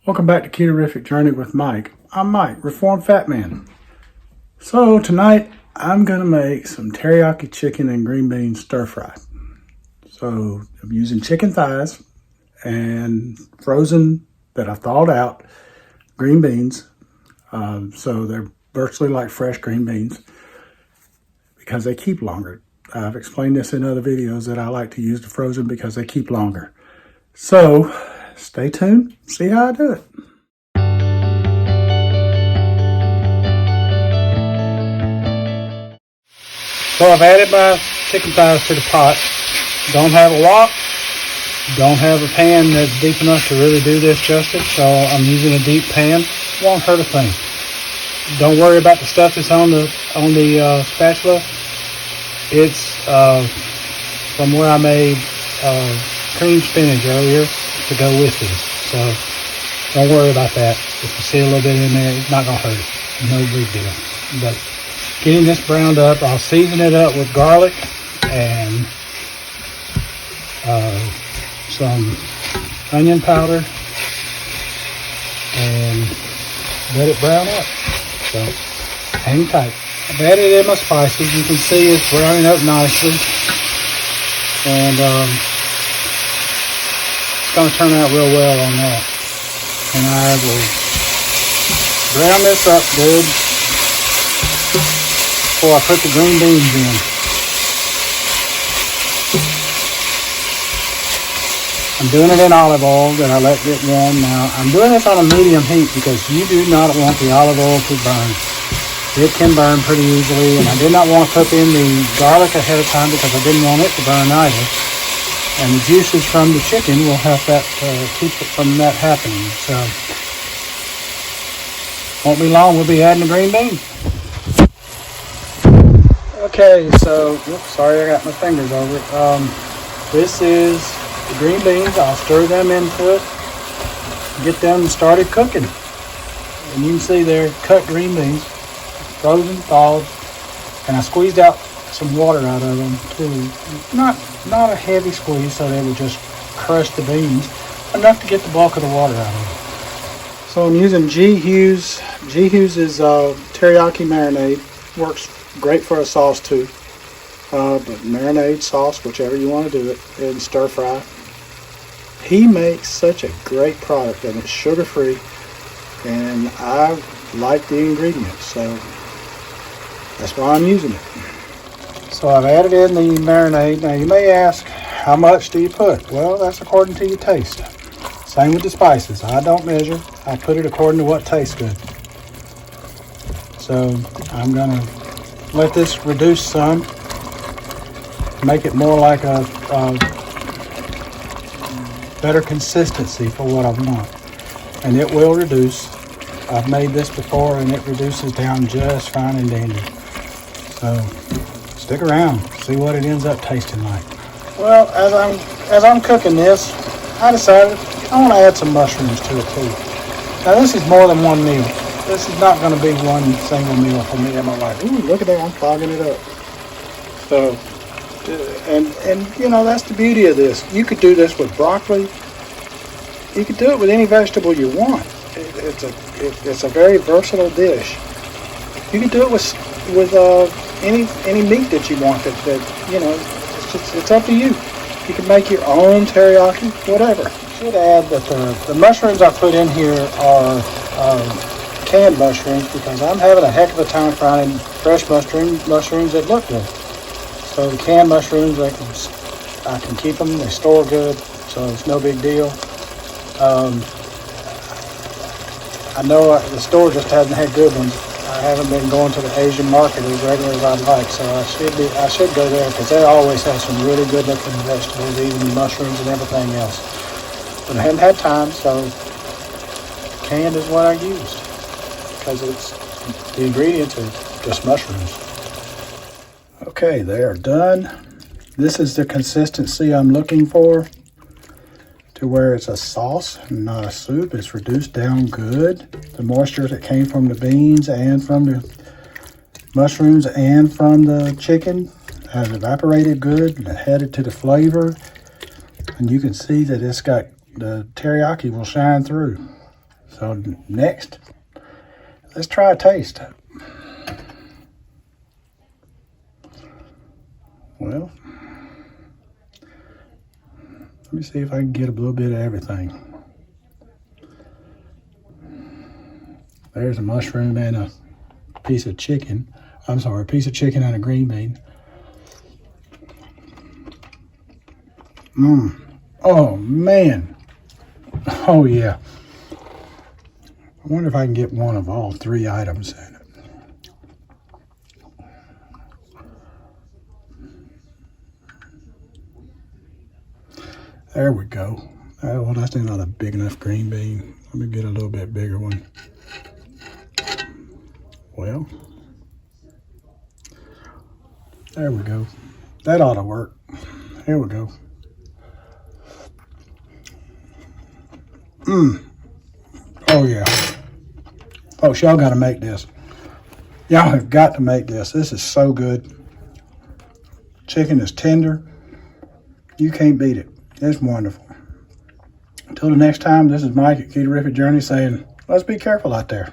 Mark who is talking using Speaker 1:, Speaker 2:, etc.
Speaker 1: Welcome back to Ketorific Journey with Mike. I'm Mike, Reformed Fat Man. So tonight I'm going to make some teriyaki chicken and green beans stir fry. So I'm using chicken thighs and frozen that I've thawed out green beans. So they're virtually like fresh green beans because they keep longer. I've explained this in other videos that I like to use the frozen because they keep longer. So stay tuned, see how I do it. So I've added my chicken thighs to the pot. Don't have a wok. Don't have a pan that's deep enough to really do this justice, so I'm using a deep pan. Won't hurt a thing. Don't worry about the stuff that's on the spatula. It's from where I made cream spinach earlier to go with this. So don't worry about that. If you see a little bit in there, it's not going to hurt it. No big deal. But getting this browned up, I'll season it up with garlic and some onion powder and let it brown up. So hang tight. I've added in my spices. You can see it's browning up nicely. And it's going to turn out real well on that. And I will brown this up good before I put the green beans in. I'm doing it in olive oil that I let get warm now. I'm doing this on a medium heat because you do not want the olive oil to burn. It can burn pretty easily, and I did not want to put in the garlic ahead of time because I didn't want it to burn either. And the juices from the chicken will help that keep it from that happening. So won't be long. We'll be adding the green beans. Okay, so sorry I got my fingers over it. This is the green beans. I'll stir them into it, get them started cooking. And you can see they're cut green beans, frozen, thawed, and I squeezed out some water out of them too. Not a heavy squeeze so they would just crush the beans, enough to get the bulk of the water out of them. So I'm using Hughes. Hughes is teriyaki marinade. Works great for a sauce too. But marinade, sauce, whichever you want to do it, and stir fry. He makes such a great product, and it's sugar free, and I like the ingredients, so that's why I'm using it. So I've added in the marinade. Now you may ask, how much do you put? Well, that's according to your taste. Same with the spices. I don't measure. I put it according to what tastes good. So I'm gonna let this reduce some, make it more like a better consistency for what I want. And it will reduce. I've made this before and it reduces down just fine and dandy. So stick around, see what it ends up tasting like. Well, as I'm cooking this, I decided I want to add some mushrooms to it too. Now this is more than one meal. This is not going to be one single meal for me and my wife. Ooh, look at that, I'm fogging it up. So, and you know, that's the beauty of this. You could do this with broccoli. You could do it with any vegetable you want. It's a very versatile dish. You can do it with any meat that you want. That you know, it's up to you. You can make your own teriyaki, whatever. I should add that the mushrooms I put in here are canned mushrooms because I'm having a heck of a time finding fresh mushrooms that look good. So the canned mushrooms, I can keep them. They store good, so it's no big deal. I know the store just hasn't had good ones. I haven't been going to the Asian market as regular as I'd like, so I should go there because they always have some really good looking vegetables, even mushrooms and everything else. But I haven't had time, so canned is what I used because the ingredients are just mushrooms. Okay, they are done. This is the consistency I'm looking for, to where it's a sauce and not a soup. It's reduced down good. The moisture that came from the beans and from the mushrooms and from the chicken has evaporated good and headed to the flavor. And you can see that it's got, the teriyaki will shine through. So next, let's try a taste. Well, let me see if I can get a little bit of everything. There's a mushroom and a piece of chicken. I'm sorry, a piece of chicken and a green bean. Oh, man. Oh, yeah. I wonder if I can get one of all three items in it. There we go. Well, that's not a big enough green bean. Let me get a little bit bigger one. Well, there we go. That ought to work. Here we go. Oh, yeah. Oh, y'all got to make this. Y'all have got to make this. This is so good. Chicken is tender. You can't beat it. It's wonderful. Until the next time, this is Mike at Keto Journey saying, let's be careful out there.